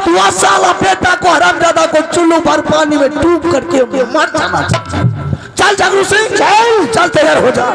तू साला बेटा को हरामजादा को चुल्लू भर पानी में डूब करके मर जाना। चल जागरू सिंह चल चल तैयार हो जा।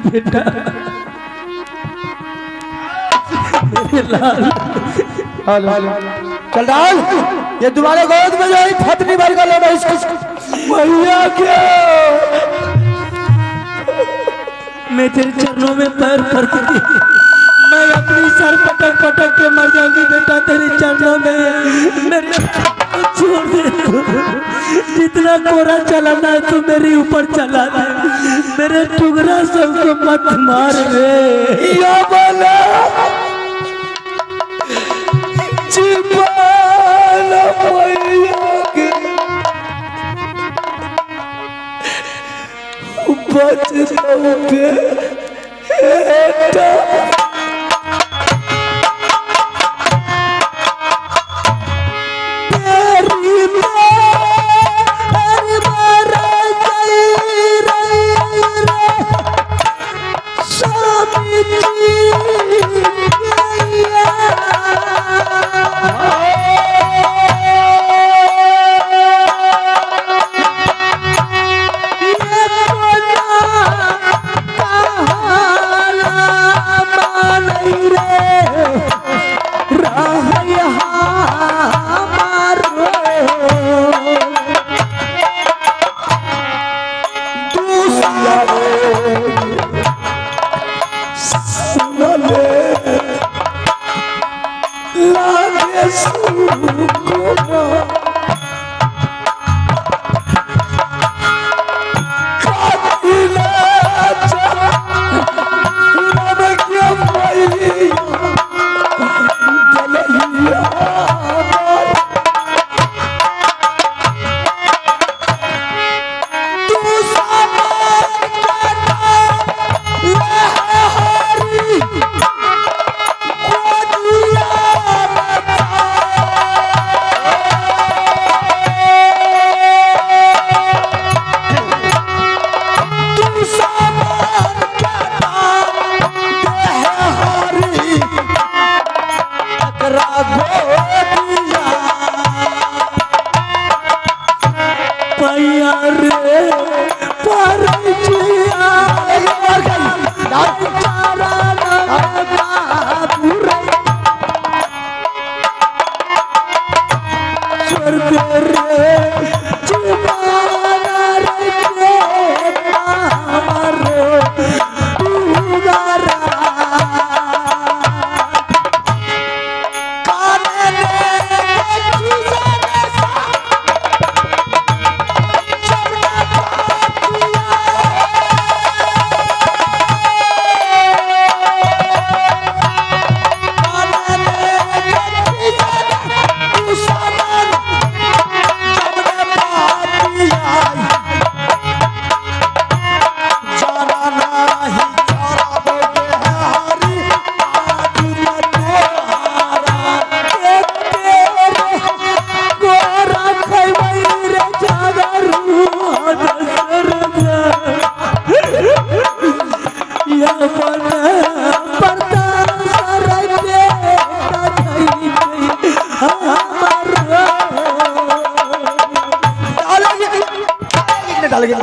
बेटा मेरे लाल चल डाल ये तुम्हारे गोद में जो फतनी भर का लेना इसको मैया क्या मैं तेरे चरणों में पैर पड़ती मैं अपनी सर पटक पटक के मर जाऊंगी बेटा तेरे चरणों में मेरे छोड़ दे जितना कोरा चलाना है तू मेरे ऊपर चला दे मेरे टुकड़ा सबको मत मार रे या बोला जीवाना मैया के बच जाओगे बेटा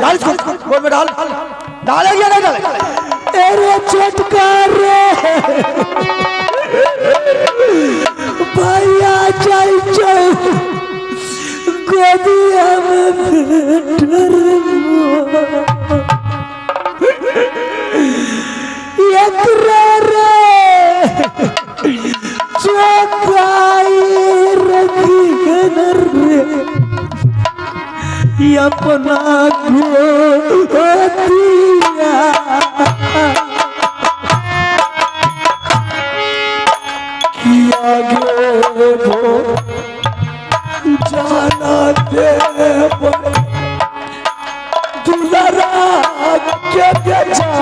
डाल इसको बोल में डाल डालेगी या नहीं डालेगी अरे छोटका रे भैया चल चल गोदिया में बैठर एकरा रे चौकाई रखी रे अपना गोदिया किया गे वो जाना दे दुलारा के बेचा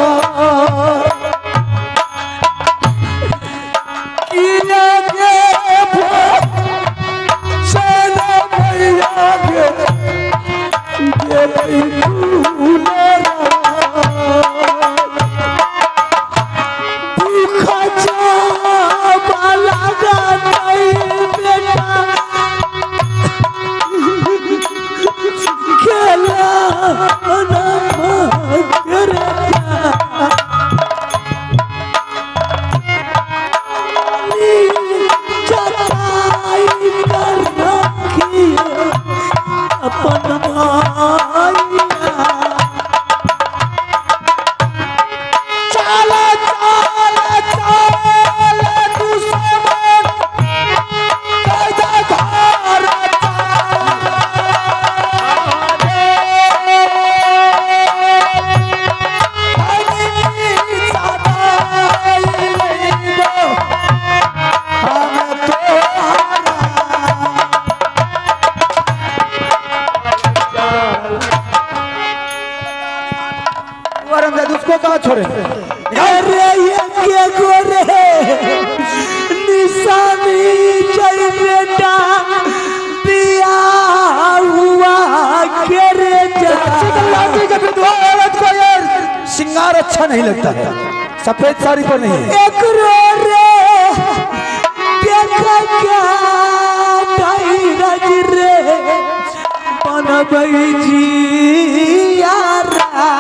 किया गे वो जाना भैया गे दुलारा भूखा जा बाला बेटा खेला अपन चाला चाला चाला दुश्मन कैदा घर उसको कहाँ छोड़े अरे ये गोरे निशानी चल बेटा पिया हुआ करे औरत को यार सिंगार अच्छा नहीं लगता है सफेद साड़ी पर नहीं एक रो रे देखा क्या धीरज रे बनबई जी यारा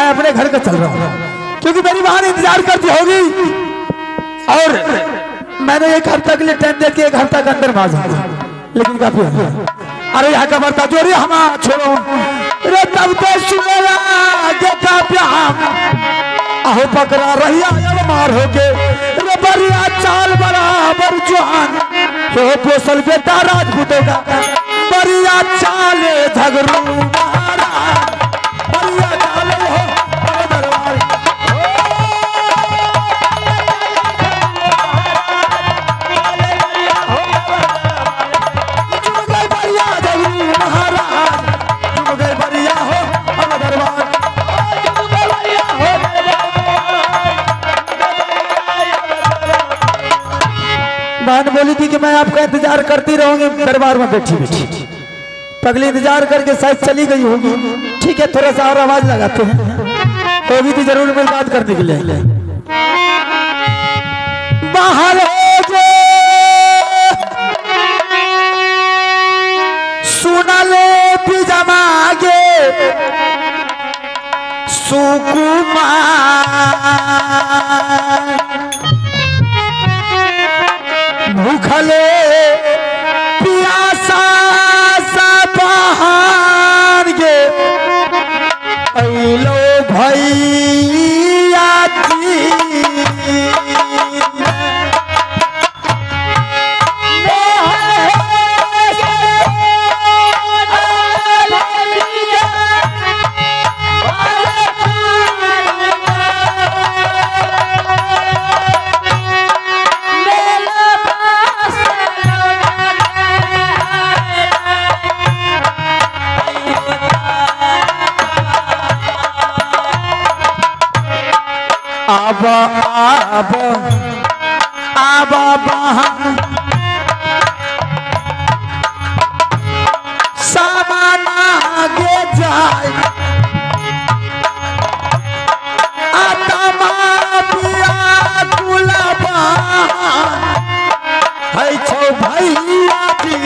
मैं अपने घर का चल रहा हूँ, क्योंकि मेरी बहन इंतजार करती होगी और मैंने एक हफ्ता के लिए टाइम दे के एक हफ्ता के अंदर भाग जाऊंगा, लेकिन काफी है। अरे यहाँ का बर्ता जोड़ी हम छोड़ो रे तब तो सुनेला के का प्यार आहो पकड़ा रही आयल मार हो के रे बरिया चाल बराबर जवान हो पोसल बेटा राजपूतों का बरिया चाल झगड़ू मारा बरिया चाल हो दरबार बहन बोली थी कि मैं आपका इंतजार करती रहूंगी दरबार में बैठी बैठी, पगली इंतजार करके शायद चली गई होगी। ठीक है, थोड़ा सा और आवाज लगाते हैं, तो भी तो जरूर मुलाकात करने के लिए बाहर हो जो सुना ले पिजामा गे सुकुमार भूखले पियासा सा बहार गे ऐलो भैया जी अब बहन सामान आगे जाए आत्मा पिया गुलाबा है छो भैया जी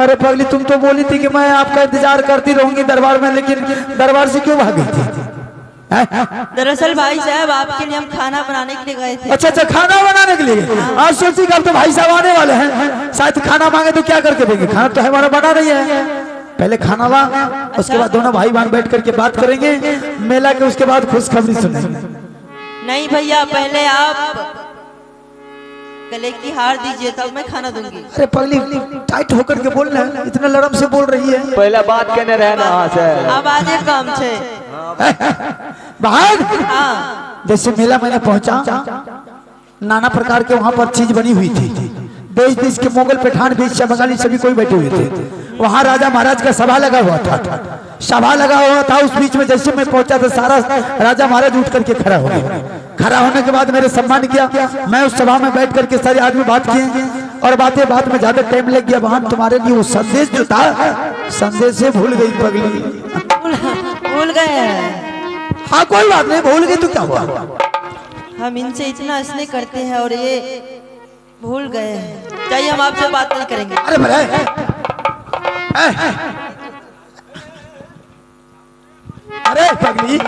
अरे पगली तुम तो बोली थी कि मैं आपका इंतजार करती रहूंगी दरबार में, लेकिन दरबार से क्यों भाग गई थी? दरअसल भाई साहब आपके लिए हम खाना बनाने के लिए गए थे। अच्छा अच्छा, खाना बनाने के लिए। आज सोची कि अब तो भाई साहब आने वाले हैं, शायद खाना मांगे तो क्या करके देंगे? खाना तो हमारा बना रही है, पहले खाना ला, उसके बाद दोनों भाई बहन बैठ करके बात करेंगे मेला के, उसके बाद खुशखबरी सुनेंगे। नहीं भैया, पहले आप गले की हार दीजिए तब मैं खाना दूंगी। अरे पगली टाइट होकर के बोल रहे हैं, इतना लड़म से बोल रही है। पहला बात कहने रहना से अब आज एक काम छे बहन हाँ जैसे मेला मैंने पहुंचा, नाना प्रकार के वहां पर चीज बनी हुई थी, देश देश के मुगल पठान बीच बंगाली सभी कोई बैठे हुए थे। वहां राजा महाराज का सभा लगा हुआ था, सभा लगा हुआ था। उस बीच में जैसे मैं पहुंचा तो सारा राजा महाराज उठ करके खड़ा हो गया। खड़ा होने के बाद मेरे सम्मान किया। मैं उस सभा में बैठ करके सारे आदमी बात किए और बात में ज्यादा टाइम लग गया। वहां तुम्हारे लिए वो संदेश जो था, संदेश से भूल गई पगली। भूल गए। हाँ कोई बात नहीं, भूल गई तो क्या हुआ। हम इनसे इतना स्नेह करते हैं और ये भूल गए हैं। चाहिए हम आपसे बात नहीं करेंगे। अरे भले अरे पगली,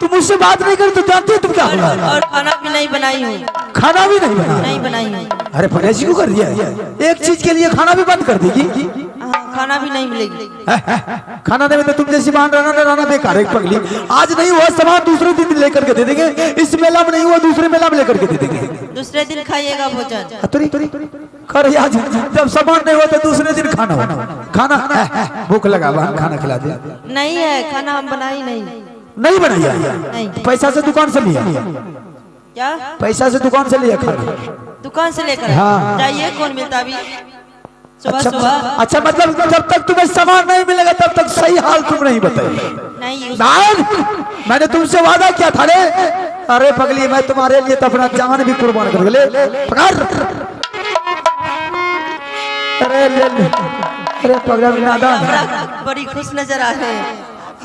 तुम मुझसे बात नहीं कर तो जानती हो तुम क्या हुआ। और खाना भी नहीं बनाई हूँ। खाना भी नहीं बना? नहीं बनाई हूँ। अरे पगली को कर दिया, एक चीज के लिए खाना भी बंद कर देगी। खाना भी नहीं मिलेगी। खाना नहीं तो तुम जैसी मान रहना बेकार है पगली। आज नहीं हुआ सामान दूसरे दिन लेकर के दे देंगे। इस मेला में नहीं हुआ दूसरे मेला में लेकर के दे देंगे। दूसरे दिन खाइएगा भोजन। कर आज जब सामान नहीं हुआ तो दूसरे दिन खाना खाना भूख लगा खाना खिला दिया। नहीं है खाना, हम बनाई नहीं बनाया। नहीं। पैसा से दुकान से लिया? क्या पैसा से दुकान से लिया खाना? दुकान से लेकर। हाँ। जाइए कौन मिलता अभी सुबह अच्छा, सुबह। अच्छा मतलब जब तक तुम्हें सामान नहीं मिलेगा तब तक सही हाल तुम नहीं बताइए। नहीं मैंने तुमसे वादा किया था रे। अरे पगली मैं तुम्हारे लिए तो अपना जान भी कुर्बान कर ले। अरे अरे पगली नादान, बड़ी खुश नजर आ रहे हैं।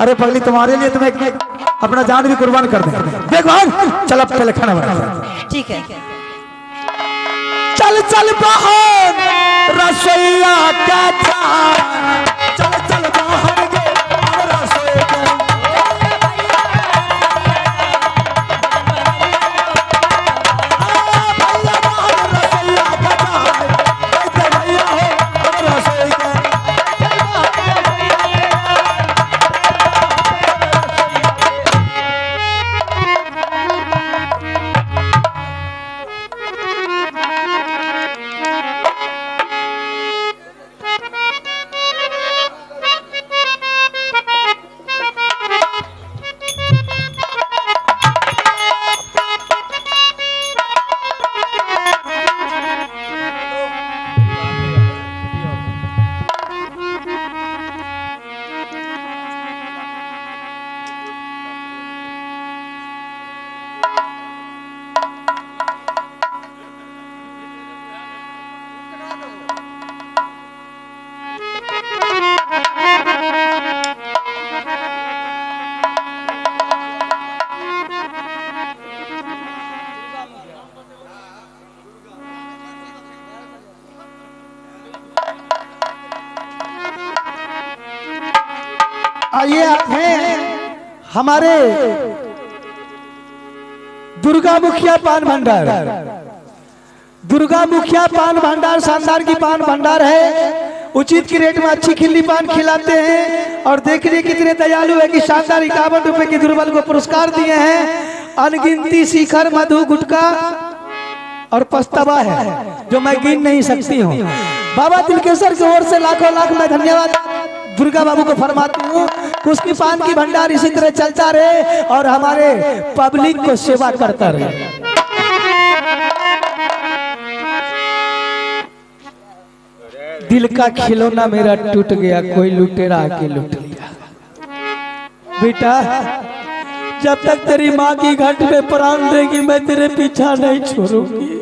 अरे पगली तुम्हारे लिए तुम्हें अपना जान भी कुर्बान कर दे। देख भाई चल अब पहले खाना बना। ठीक है। चल चल बहन रसोईया का चल चल बहन गे रसोई आइए आप हैं हमारे दुर्गा मुखिया पान भंडार। दुर्गा मुखिया पान भंडार शानदार की पान भंडार है। उचित की रेट में अच्छी खिल्ली पान खिलाते हैं और देखिए कितने दयालु है कि शानदार 51 रुपए की दुर्बल को पुरस्कार दिए हैं। अनगिनती शिखर मधु गुटका और पछतावा है जो मैं गिन नहीं सकती हूँ। बाबा तिलकेश्वर की ओर से लाखों लाख मैं धन्यवाद दुर्गा बाबू को फरमाती हूँ। उसकी पान की भंडार इसी तरह चलता रहे और हमारे पब्लिक को सेवा करता रहे। दिल का खिलौना मेरा टूट गया, कोई लुटेरा आके लूट लिया। बेटा जब तक तेरी माँ की घाट में प्राण देगी मैं तेरे पीछा नहीं छोड़ूंगी।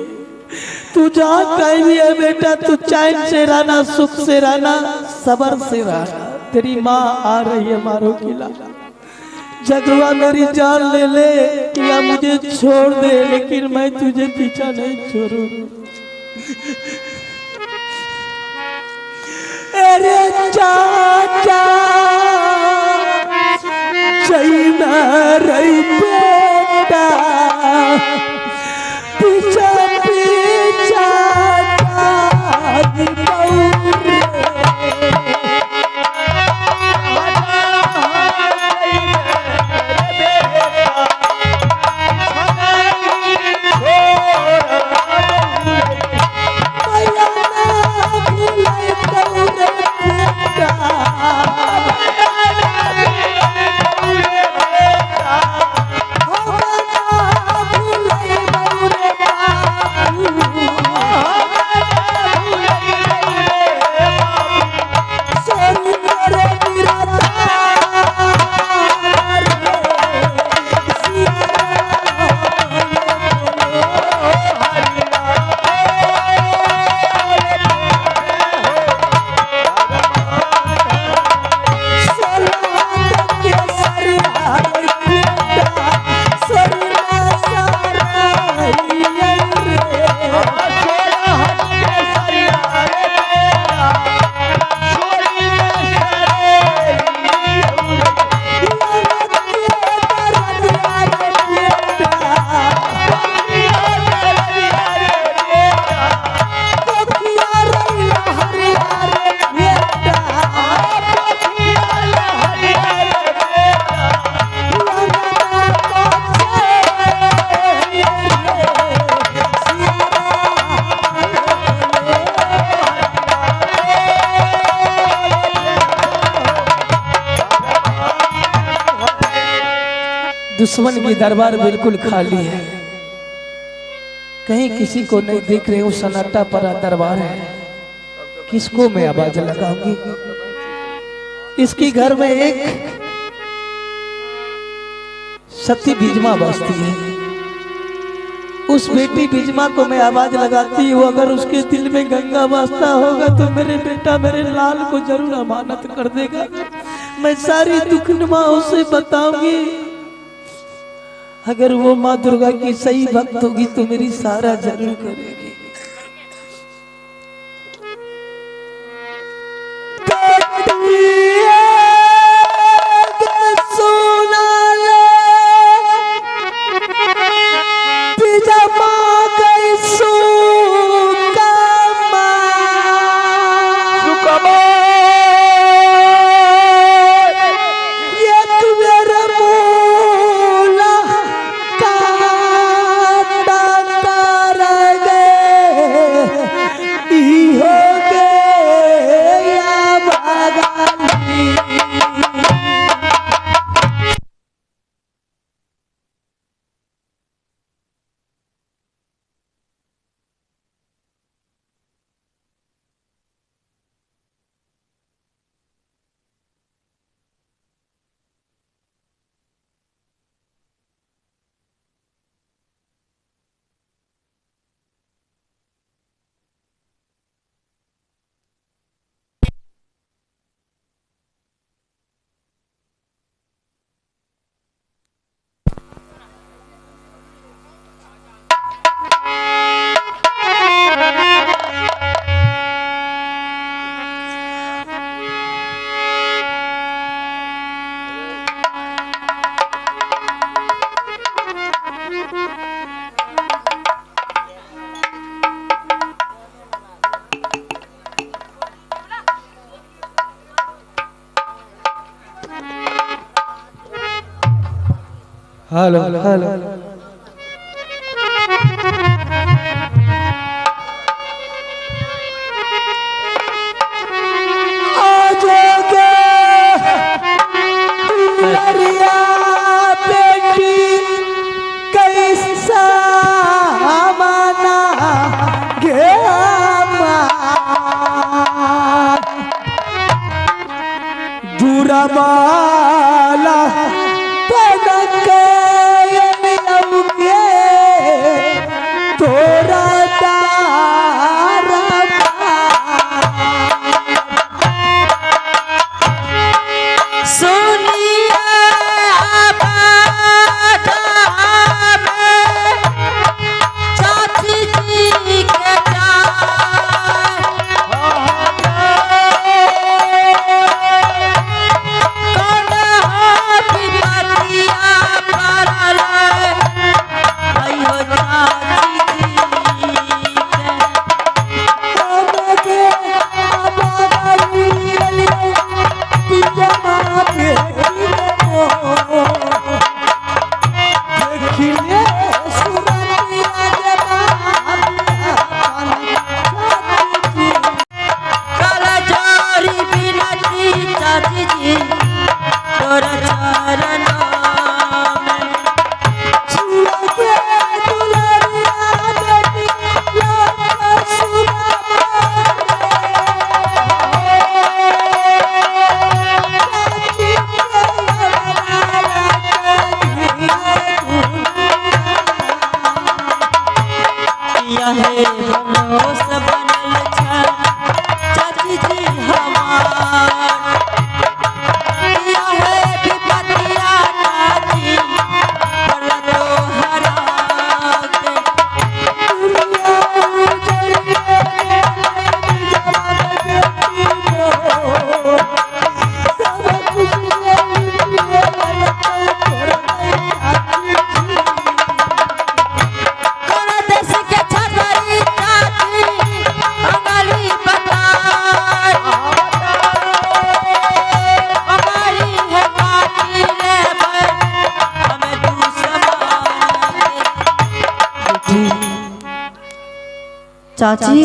तू जहाँ कहीं भी है बेटा, तू चैन से रहना, सुख से रहना, सबर से रहना। तेरी माँ आ रही है मारो किला। जगवा मेरी जान ले ले या मुझे छोड़ दे, लेकिन मैं तुझे पीछा नहीं छोड़ूंगी। अरे चाचा चैना रही बेटा, पीछा पीछा दुश्मन की दरबार बिल्कुल खाली है, कहीं किसी को नहीं देख रहे हो, सन्नाटा पड़ा दरबार है। किसको मैं आवाज लगाऊंगी? इसकी घर में एक सती बीजमा बसती है, उस बेटी बीजमा को मैं आवाज लगाती हूँ। अगर उसके दिल में गंगा वास्ता होगा तो मेरे बेटा मेरे लाल को जरूर अमानत कर देगा। मैं सारी दुखनुमा उसे बताऊंगी। अगर वो माँ दुर्गा की सही भक्त होगी तो मेरी सारा जरूर करेगी। हेलो हेलो चाची,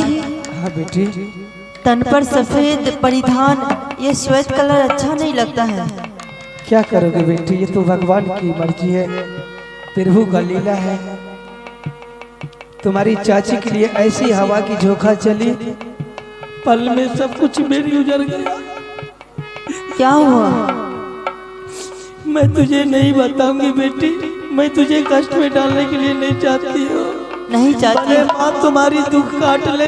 हाँ बेटी, तन पर सफेद परिधान, ये श्वेत कलर अच्छा नहीं लगता है। क्या करोगे बेटी, ये तो भगवान की मर्जी है, प्रभु का लीला है। तुम्हारी चाची के लिए ऐसी हवा की झोंका चली, पल में सब कुछ मेरी उजड़ गया। क्या हुआ? मैं तुझे नहीं बताऊंगी बेटी, मैं तुझे कष्ट में डालने के लिए नहीं चाहती हूँ। नहीं चाहती। भले माँ तुम्हारी दुख काट ले,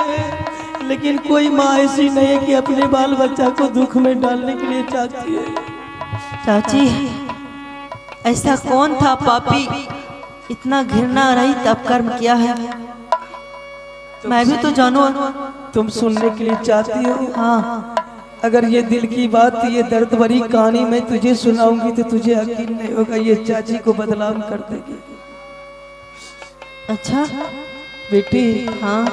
लेकिन कोई माँ ऐसी नहीं है कि अपने बाल बच्चा को दुख में डालने के लिए चाहती है। चाची, ऐसा कौन था पापी, इतना घृणा रहित अपकर्म किया है? मैं भी तो जानू। तुम सुनने के लिए चाहती हो? हाँ। अगर ये दिल की बात, ये दर्द भरी कहानी मैं तुझे सुनाऊंगी तो तुझे यकीन नहीं होगा, ये चाची को बदनाम कर देगी। अच्छा बेटी, हाँ।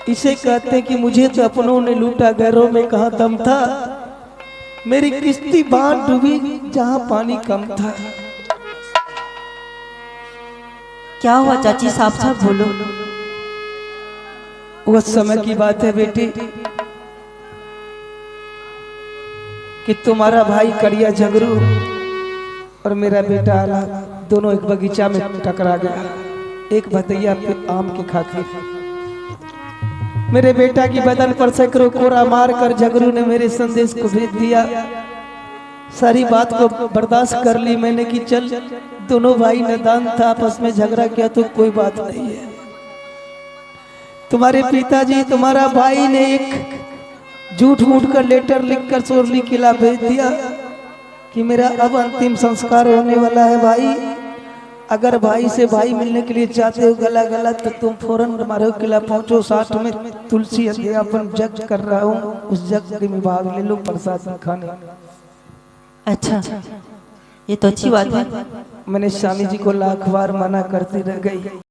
इसे कहते हैं कि मुझे तो अपनों ने लूटा, गैरों में कहाँ दम था। मेरी किश्ती बांध डूबी जहाँ पानी कम था। क्या हुआ चाची, साफ साफ बोलो। उस समय की बात है बेटी कि तुम्हारा भाई करिया झगरू और मेरा बेटा आला दोनों एक बगीचा में टकरा गया, एक भदैया पे आम की खातिर। मेरे बेटा की बदन पर सैकड़ों कोरा मार कर झगरू ने मेरे संदेश को भेज दिया। सारी बात को बर्दाश्त कर ली मैंने कि चल, दोनों भाई नादान था, आपस में झगड़ा किया तो कोई बात नहीं है। तुम्हारे पिताजी, तुम्हारा भाई ने एक झूठ मूठ कर लेटर लिखकर सोरली किला भेज दिया कि मेरा अब अंतिम संस्कार होने वाला है भाई। अगर भाई से भाई मिलने के लिए चाहते हो गला गला तो तुम फौरन मारो किला पहुंचो, साथ में तुलसी अध्यापन जग कर रहा हूँ, उस जग में भाग ले लो प्रसाद खाने। अच्छा, ये तो अच्छी बात है। मैंने स्वामी जी को लाख बार मना करती रह गई।